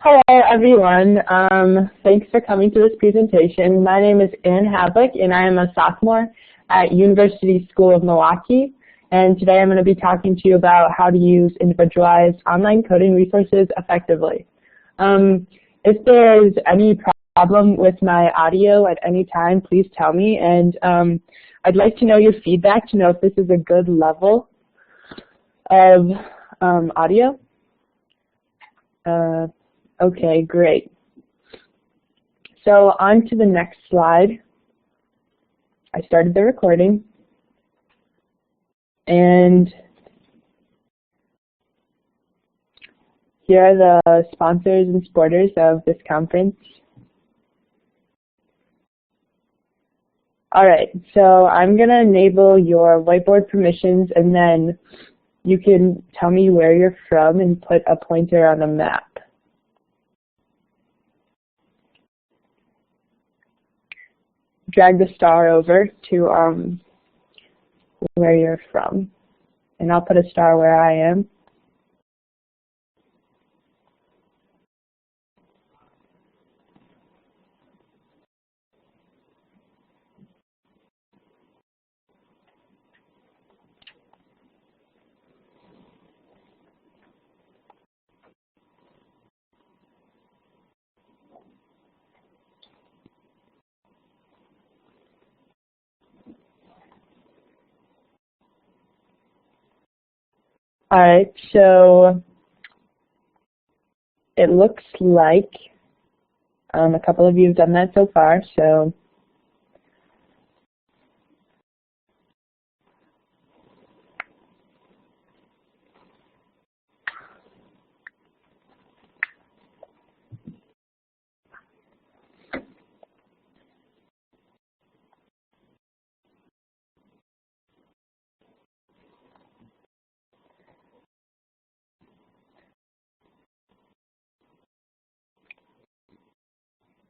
Hello, everyone. Thanks for coming to this presentation. My name is Havlik, and I am a sophomore at University School of Milwaukee. And today I'm going to be talking to you about how to use individualized online coding resources effectively. If there's any problem with my audio at any time, please tell me. And I'd like to know your feedback to know if this is a good level of audio. Okay, great. So on to the next slide. I started the recording. And here are the sponsors and supporters of this conference. All right, so I'm going to enable your whiteboard permissions, and then you can tell me where you're from and put a pointer on a map. Drag the star over to where you're from, and I'll put a star where I am. All right, so it looks like a couple of you have done that so far, so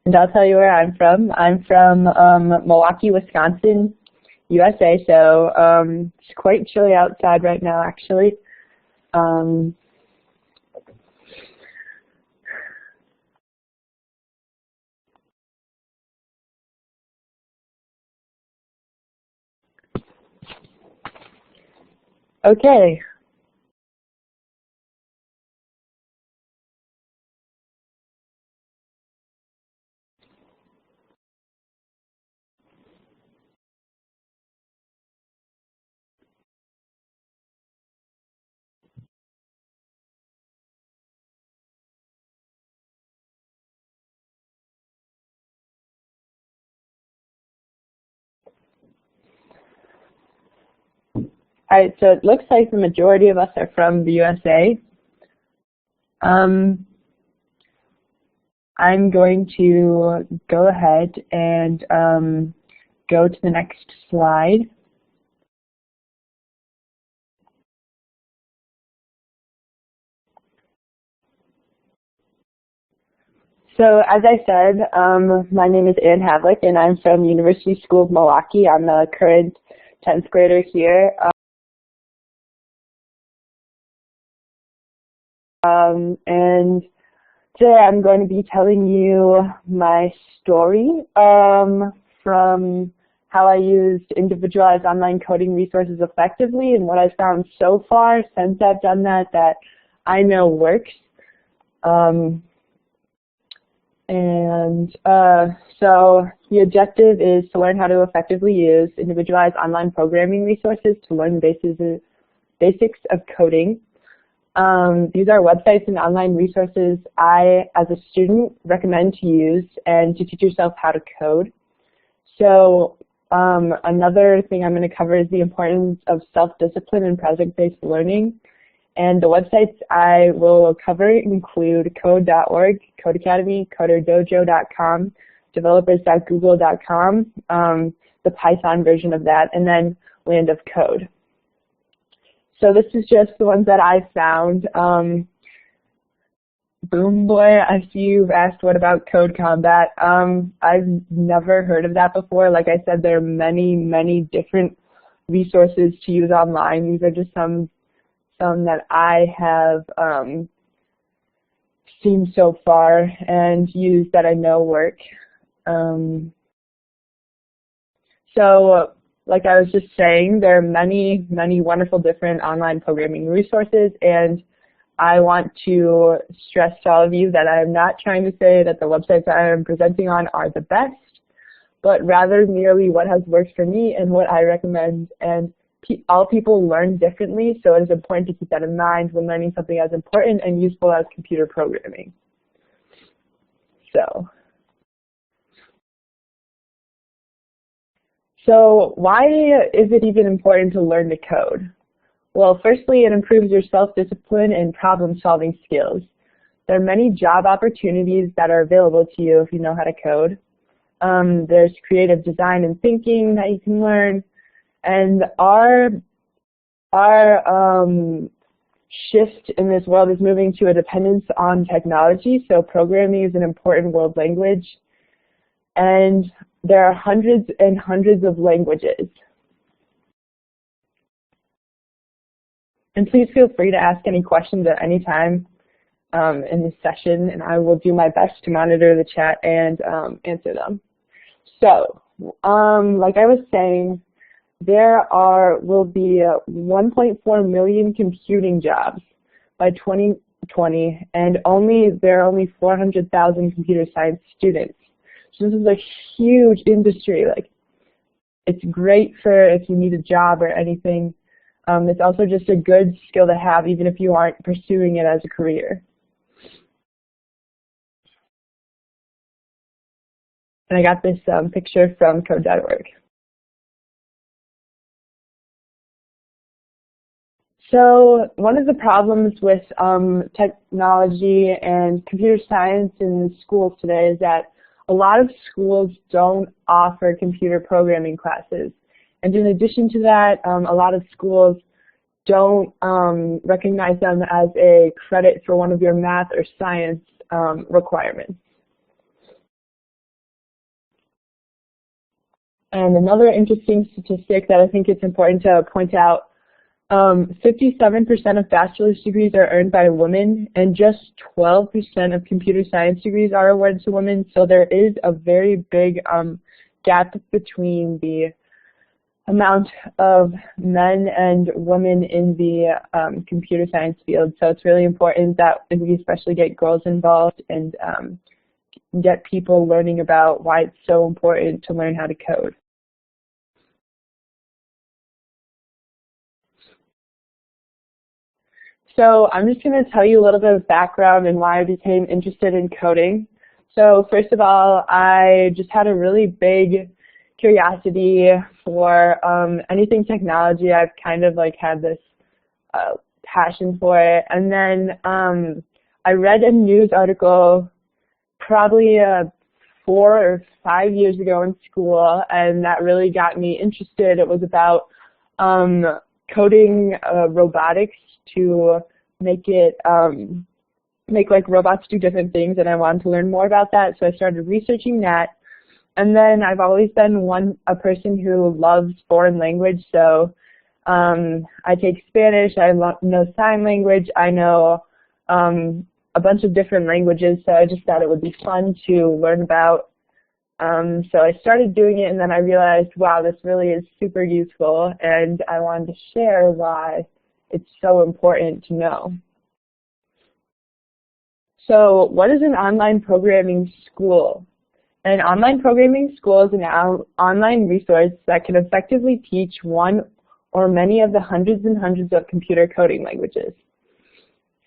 and I'll tell you where I'm from. I'm from Milwaukee, Wisconsin, USA, so it's quite chilly outside right now, actually. Okay. All right, so it looks like the majority of us are from the USA. I'm going to go ahead and go to the next slide. So as I said, my name is Havlik, and I'm from University School of Milwaukee. I'm the current 10th grader here. And today I'm going to be telling you my story from how I used individualized online coding resources effectively and what I've found so far since I've done that I know works. So the objective is to learn how to effectively use individualized online programming resources to learn the basics of coding. These are websites and online resources I, as a student, recommend to use and to teach yourself how to code. So another thing I'm going to cover is the importance of self-discipline and project-based learning. And the websites I will cover include code.org, Code Academy, coderdojo.com, developers.google.com, the Python version of that, and then Land of Code. So this is just the ones that I found. Boom Boy, I see you've asked what about Code Combat. I've never heard of that before. Like I said, there are many, many different resources to use online. These are just some that I have seen so far and used that I know work. So like I was just saying, there are many, many wonderful different online programming resources, and I want to stress to all of you that I am not trying to say that the websites that I am presenting on are the best, but rather merely what has worked for me and what I recommend. And all people learn differently, so it is important to keep that in mind when learning something as important and useful as computer programming. So why is it even important to learn to code? Well, firstly, it improves your self-discipline and problem-solving skills. There are many job opportunities that are available to you if you know how to code. There's creative design and thinking that you can learn. And our shift in this world is moving to a dependence on technology, so programming is an important world language. And there are hundreds and hundreds of languages. And please feel free to ask any questions at any time in this session, and I will do my best to monitor the chat and answer them. So, like I was saying, there will be 1.4 million computing jobs by 2020, and there are only 400,000 computer science students. So this is a huge industry. Like, it's great for if you need a job or anything. It's also just a good skill to have, even if you aren't pursuing it as a career. And I got this picture from code.org. So one of the problems with technology and computer science in schools today is that a lot of schools don't offer computer programming classes. And in addition to that, a lot of schools don't recognize them as a credit for one of your math or science requirements. And another interesting statistic that I think it's important to point out, 57% of bachelor's degrees are earned by women, and just 12% of computer science degrees are awarded to women. So there is a very big gap between the amount of men and women in the computer science field. So it's really important that we especially get girls involved and get people learning about why it's so important to learn how to code. So I'm just going to tell you a little bit of background and why I became interested in coding. So first of all, I just had a really big curiosity for anything technology. I've kind of like had this passion for it. And then I read a news article probably 4 or 5 years ago in school, and that really got me interested. It was about coding robotics to make like robots do different things, and I wanted to learn more about that, so I started researching that. And then I've always been a person who loves foreign language, so I take Spanish, I know sign language, I know a bunch of different languages, so I just thought it would be fun to learn about. So I started doing it, and then I realized, wow, this really is super useful, and I wanted to share why it's so important to know. So what is an online programming school? An online programming school is an online resource that can effectively teach one or many of the hundreds and hundreds of computer coding languages.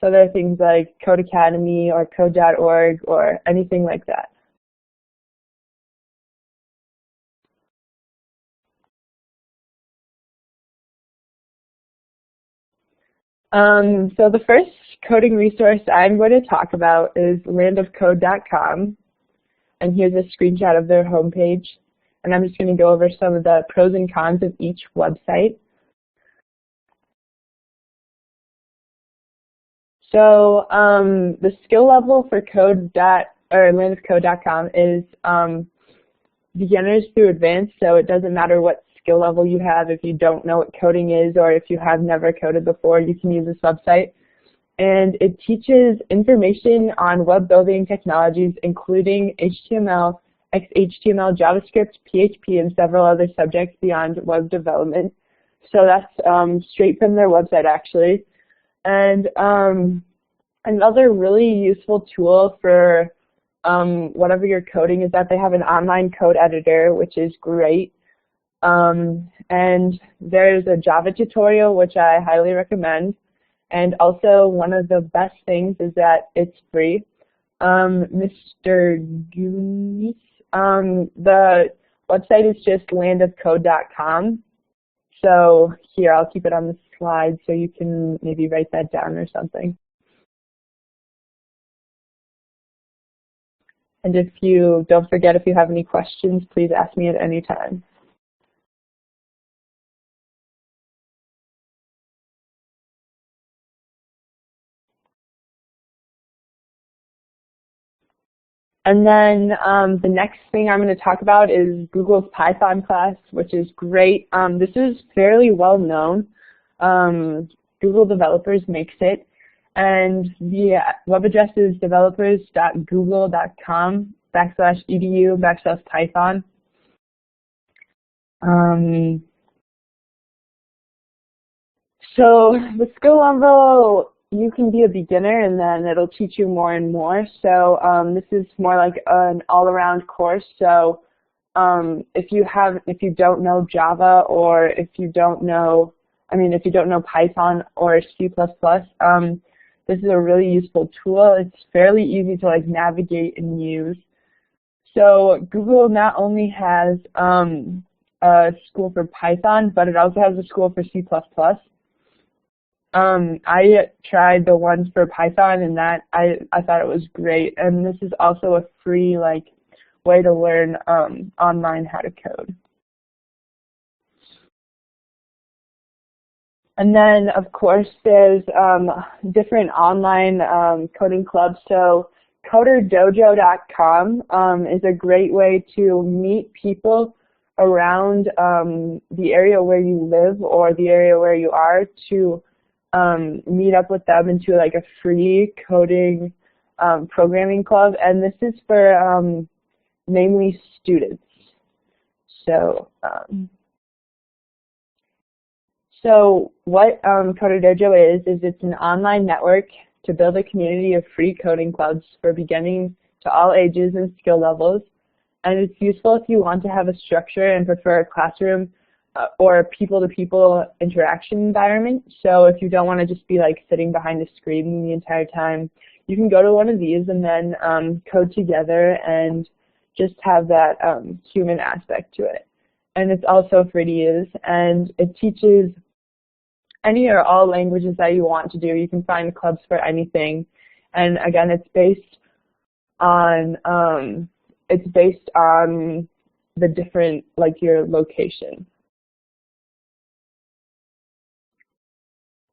So there are things like Code Academy or code.org or anything like that. So the first coding resource I'm going to talk about is landofcode.com. And here's a screenshot of their homepage. And I'm just going to go over some of the pros and cons of each website. So the skill level for landofcode.com is beginners through advanced, so it doesn't matter what skill level you have. If you don't know what coding is or if you have never coded before, you can use this website. and it teaches information on web building technologies, including HTML, XHTML, JavaScript, PHP, and several other subjects beyond web development. So that's straight from their website, actually. And another really useful tool for whatever you're coding is that they have an online code editor, which is great. And there's a Java tutorial, which I highly recommend. And also, one of the best things is that it's free. Mr. Goonies, the website is just landofcode.com. So here, I'll keep it on the slide so you can maybe write that down or something. And if you don't forget, if you have any questions, please ask me at any time. And then the next thing I'm going to talk about is Google's Python class, which is great. This is fairly well known. Google Developers makes it. And the web address is developers.google.com/edu/Python. So the skill level, you can be a beginner and then it'll teach you more and more. So this is more like an all-around course. So if you don't know Java, or if you don't know Python or C++, this is a really useful tool. It's fairly easy to like navigate and use. So Google not only has a school for Python, but it also has a school for C++. I tried the ones for Python, and that I thought it was great. And this is also a free way to learn online how to code. And then, of course, there's different online coding clubs. So coderdojo.com is a great way to meet people around the area where you live or the area where you are, to meet up with them into like a free coding programming club. And this is for mainly students. So what Coder Dojo is it's an online network to build a community of free coding clubs for beginning to all ages and skill levels. And it's useful if you want to have a structure and prefer a classroom or a people-to-people interaction environment. So if you don't want to just be like sitting behind a screen the entire time, you can go to one of these and then code together and just have that human aspect to it. And it's also free to use, and it teaches any or all languages that you want to do. You can find clubs for anything. And again, it's based on the different, like your location.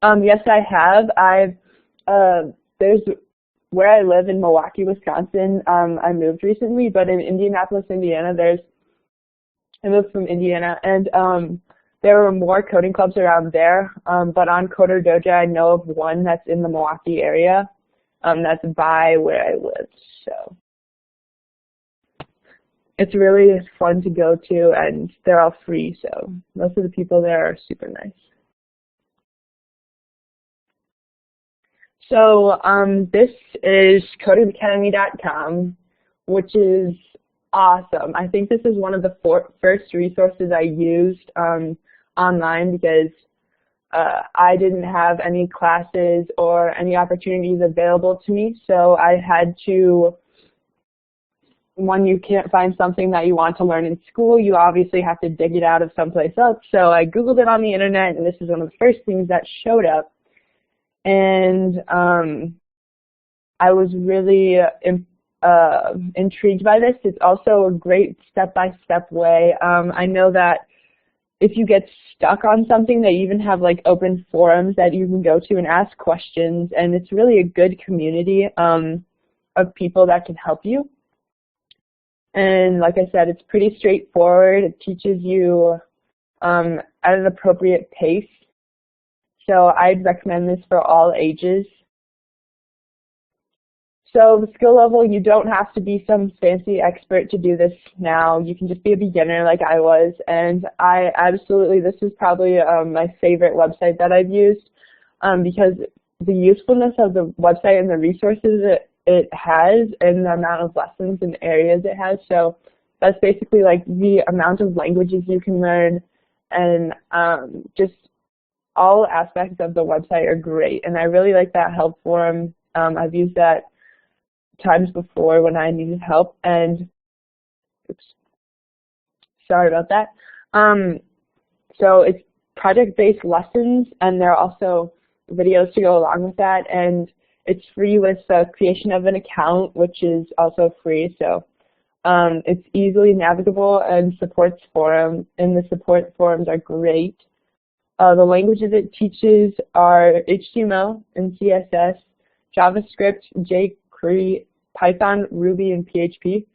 Yes, I have. There's where I live in Milwaukee, Wisconsin. I moved recently, but in Indianapolis, Indiana, I moved from Indiana, and there were more coding clubs around there. But on Coder Dojo, I know of one that's in the Milwaukee area. That's by where I live. So it's really fun to go to, and they're all free. So most of the people there are super nice. So this is codingacademy.com, which is awesome. I think this is one of the first resources I used online, because I didn't have any classes or any opportunities available to me. So I had to, when you can't find something that you want to learn in school, you obviously have to dig it out of someplace else. So I Googled it on the internet, and this is one of the first things that showed up. And I was really intrigued by this. It's also a great step-by-step way. I know that if you get stuck on something, they even have like open forums that you can go to and ask questions, and it's really a good community of people that can help you. And like I said, it's pretty straightforward. It teaches you at an appropriate pace. So I'd recommend this for all ages. So the skill level, you don't have to be some fancy expert to do this now. You can just be a beginner like I was, and this is probably my favorite website that I've used because the usefulness of the website and the resources it has and the amount of lessons and areas it has. So that's basically like the amount of languages you can learn, and just all aspects of the website are great. And I really like that help forum. I've used that times before when I needed help, and oops, sorry about that. So it's project-based lessons, and there are also videos to go along with that, and it's free with the creation of an account, which is also free. So it's easily navigable and supports forum, and the support forums are great. The languages it teaches are HTML and CSS, JavaScript, jQuery, Python, Ruby, and PHP.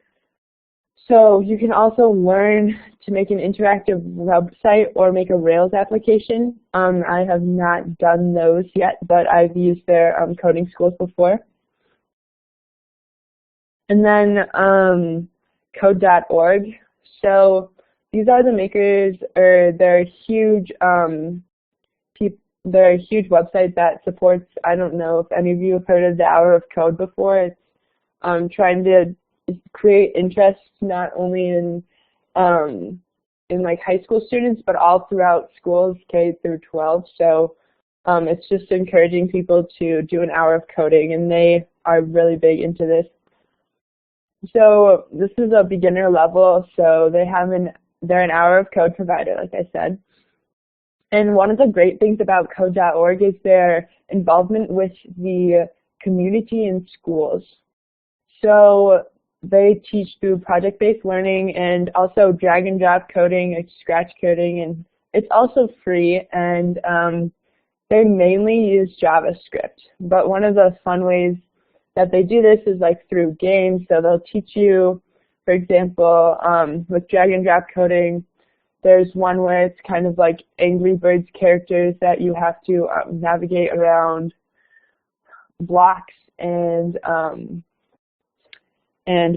So you can also learn to make an interactive website or make a Rails application. I have not done those yet, but I've used their coding schools before. And then code.org. So these are the makers, or they're a huge website that supports, I don't know if any of you have heard of the Hour of Code before. It's trying to create interest not only in like high school students, but all throughout schools, K through 12. So it's just encouraging people to do an hour of coding, and they are really big into this. So this is a beginner level, so they're an hour of code provider, like I said. And one of the great things about code.org is their involvement with the community in schools. So they teach through project-based learning and also drag and drop coding, like scratch coding, and it's also free, and they mainly use JavaScript. But one of the fun ways that they do this is like through games. So they'll teach you, for example, with drag and drop coding, there's one where it's kind of like Angry Birds characters that you have to navigate around blocks and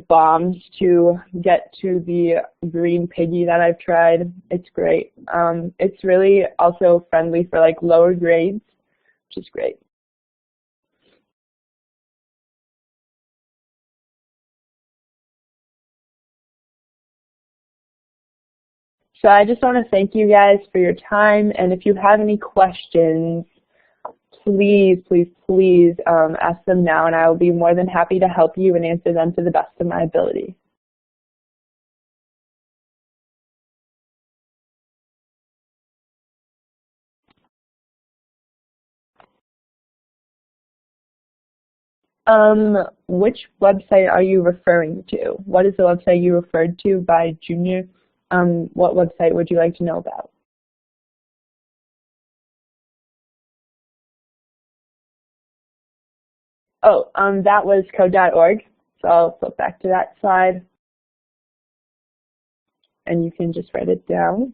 bombs to get to the green piggy that I've tried. It's great. It's really also friendly for like lower grades, which is great. So I just want to thank you guys for your time, and if you have any questions, please, please, please ask them now, and I will be more than happy to help you and answer them to the best of my ability. Which website are you referring to? What is the website you referred to by junior? What website would you like to know about? Oh, that was code.org. So I'll flip back to that slide, and you can just write it down.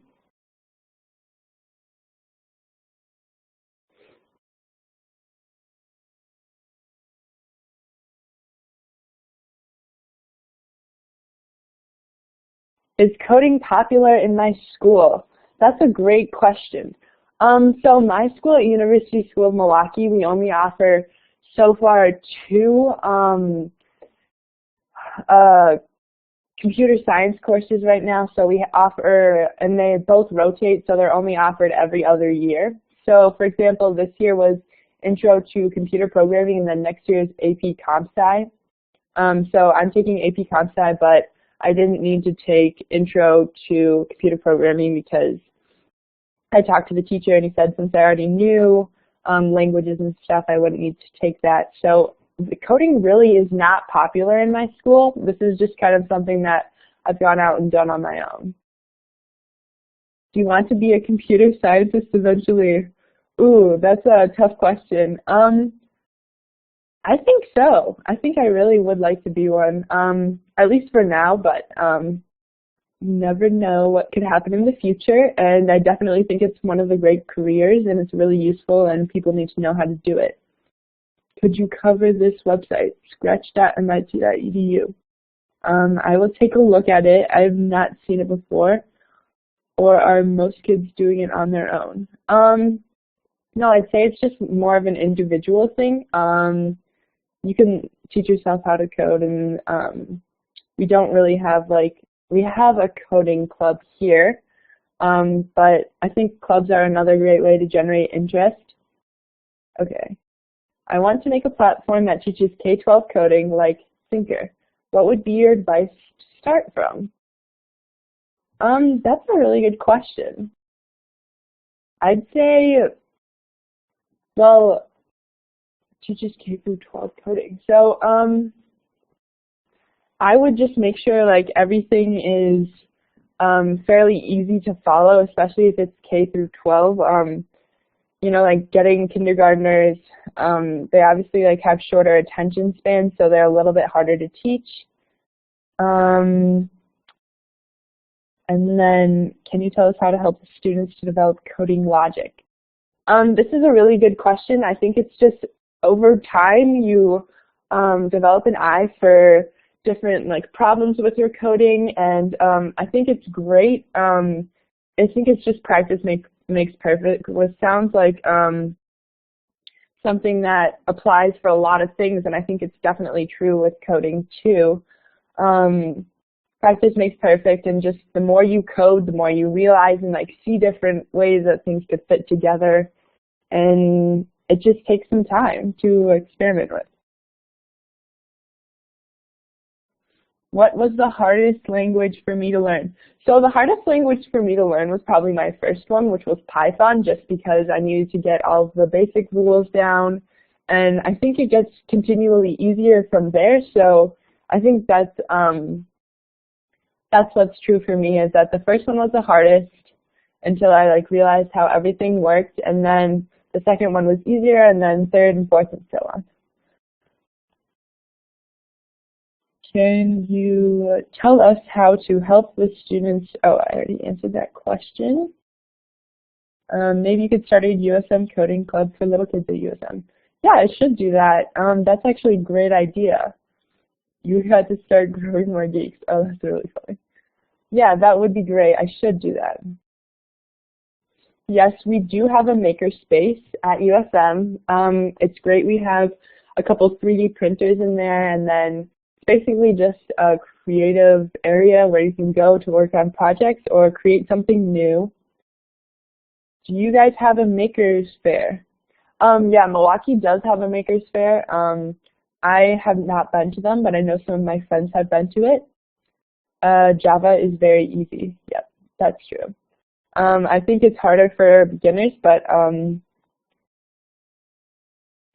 Is coding popular in my school? That's a great question. So my school at University School of Milwaukee, we only offer so far 2 computer science courses right now. So we offer, and they both rotate, so they're only offered every other year. So for example, this year was Intro to Computer Programming, and then next year is AP Comp Sci. So I'm taking AP Comp Sci, but I didn't need to take Intro to Computer Programming because I talked to the teacher and he said since I already knew languages and stuff, I wouldn't need to take that. So the coding really is not popular in my school. This is just kind of something that I've gone out and done on my own. Do you want to be a computer scientist eventually? Ooh, that's a tough question. I think so. I think I really would like to be one, at least for now, but you never know what could happen in the future, and I definitely think it's one of the great careers, and it's really useful, and people need to know how to do it. could you cover this website, scratch.mit.edu? I will take a look at it. I've not seen it before. Or are most kids doing it on their own? No, I'd say it's just more of an individual thing. You can teach yourself how to code, and we don't really have we have a coding club here, but I think clubs are another great way to generate interest. Okay. I want to make a platform that teaches K-12 coding like Thinker. What would be your advice to start from? That's a really good question. I'd say, well, teaches K-12 coding. So I would just make sure everything is fairly easy to follow, especially if it's K-12. You know, getting kindergartners, they obviously have shorter attention spans, so they're a little bit harder to teach. And then, can you tell us how to help the students to develop coding logic? This is a really good question. I think it's just over time you develop an eye for different problems with your coding, and I think it's great. I think it's just practice makes perfect, which sounds like something that applies for a lot of things, and I think it's definitely true with coding too. Practice makes perfect, and just the more you code, the more you realize and see different ways that things could fit together, and it just takes some time to experiment with. What was the hardest language for me to learn? So the hardest language for me to learn was probably my first one, which was Python, just because I needed to get all of the basic rules down, and I think it gets continually easier from there. So I think that's what's true for me, is that the first one was the hardest until I realized how everything worked, and then the second one was easier, and then third and fourth and so on. Can you tell us how to help the students? Oh, I already answered that question. Maybe you could start a USM coding club for little kids at USM. Yeah, I should do that. That's actually a great idea. You had to start growing more geeks. Oh, that's really funny. Yeah, that would be great. I should do that. Yes, we do have a maker space at USM. It's great. We have a couple 3D printers in there, and then it's basically just a creative area where you can go to work on projects or create something new. Do you guys have a maker's fair? Yeah, Milwaukee does have a maker's fair. I have not been to them, but I know some of my friends have been to it. Java is very easy. Yep, that's true. I think it's harder for beginners, but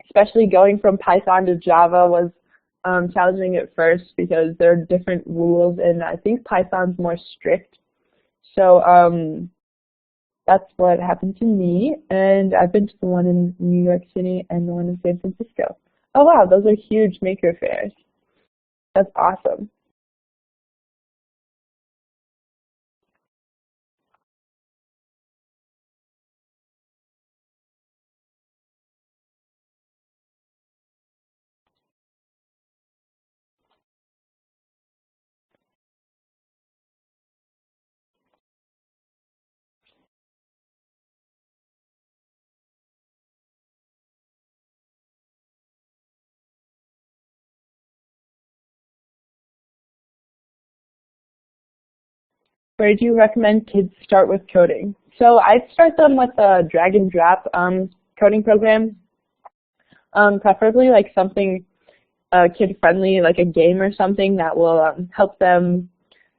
especially going from Python to Java was challenging at first because there are different rules, and I think Python's more strict. So that's what happened to me, and I've been to the one in New York City and the one in San Francisco. Oh wow, those are huge maker fairs. That's awesome. Where do you recommend kids start with coding? So I'd start them with a drag and drop coding program, preferably something kid-friendly, like a game or something that will help them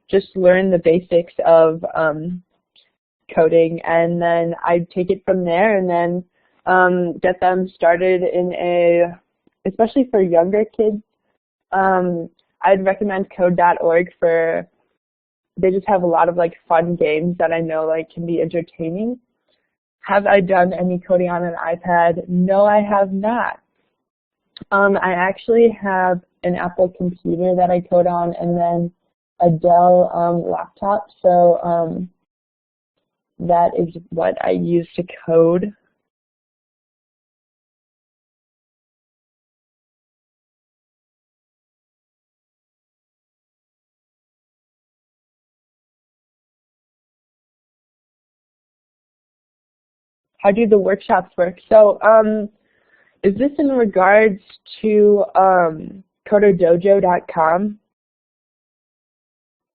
just learn the basics of coding, and then I'd take it from there and then get them started in especially for younger kids, I'd recommend code.org for. They just have a lot of fun games that I know can be entertaining. Have I done any coding on an iPad? No, I have not. I actually have an Apple computer that I code on, and then a Dell laptop. So that is what I use to code. how do the workshops work? So is this in regards to coderdojo.com,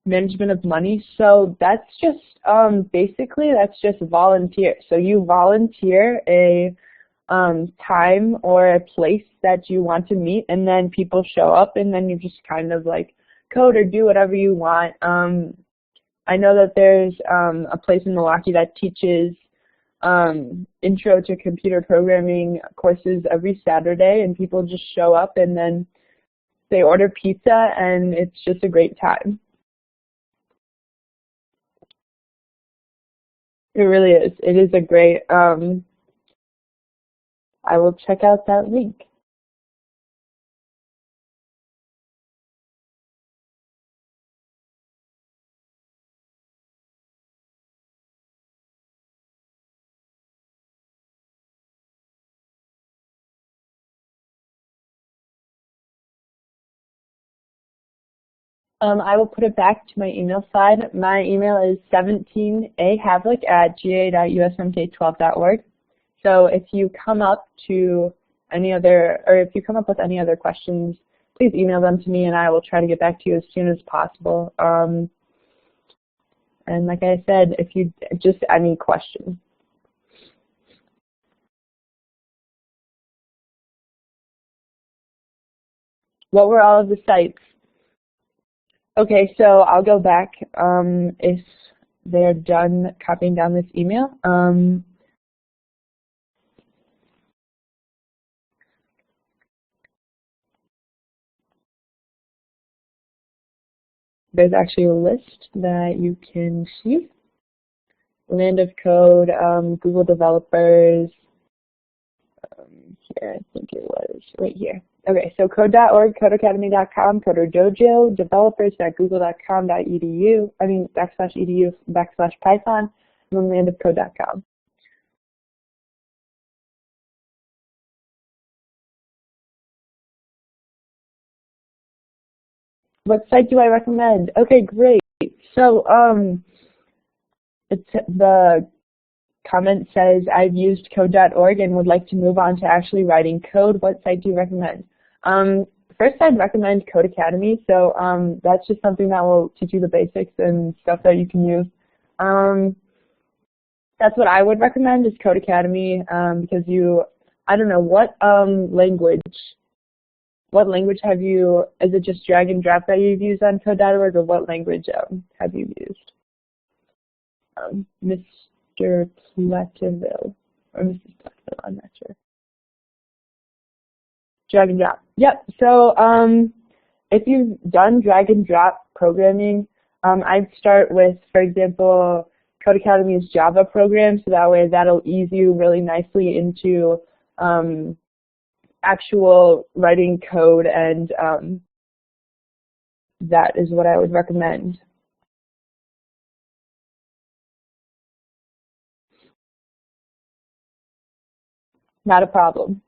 management of money? So that's just basically that's just volunteer. So you volunteer a time or a place that you want to meet, and then people show up, and then you just kind of like code or do whatever you want. I know that there's a place in Milwaukee that teaches intro to computer programming courses every Saturday, and people just show up and then they order pizza, and it's just a great time. It really is. It is a great, I will check out that link. I will put it back to my email slide. My email is 17ahavlik@ga.usmk12.org. So if you come up to any other, or if you come up with any other questions, please email them to me, and I will try to get back to you as soon as possible. And like I said, if you just any questions. What were all of the sites? Okay, so I'll go back if they're done copying down this email. There's actually a list that you can see. Land of Code, Google Developers, here, I think it was right here. Okay, so code.org, codeacademy.com, CoderDojo, developers.google.com.edu, /edu/Python, and then landofcode.com. What site do I recommend? Okay, great. So the comment says, I've used code.org and would like to move on to actually writing code. What site do you recommend? First, I'd recommend Code Academy. So that's just something that will teach you the basics and stuff that you can use. That's what I would recommend is Code Academy because I don't know, what language have you, is it just drag and drop that you've used on code.org, or what language have you used? Mr. Platteville, or Mrs. Platteville, I'm not sure. Drag and drop. Yep, so if you've done drag and drop programming, I'd start with, for example, Code Academy's Java program, so that way that'll ease you really nicely into actual writing code, and that is what I would recommend. Not a problem.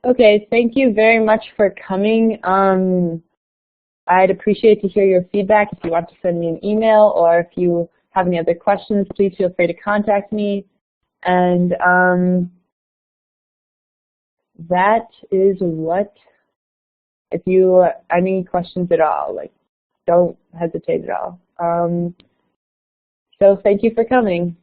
Okay, thank you very much for coming. I'd appreciate to hear your feedback. If you want to send me an email, or if you have any other questions, please feel free to contact me. And that is what, if you any questions at all, like, don't hesitate at all. So thank you for coming.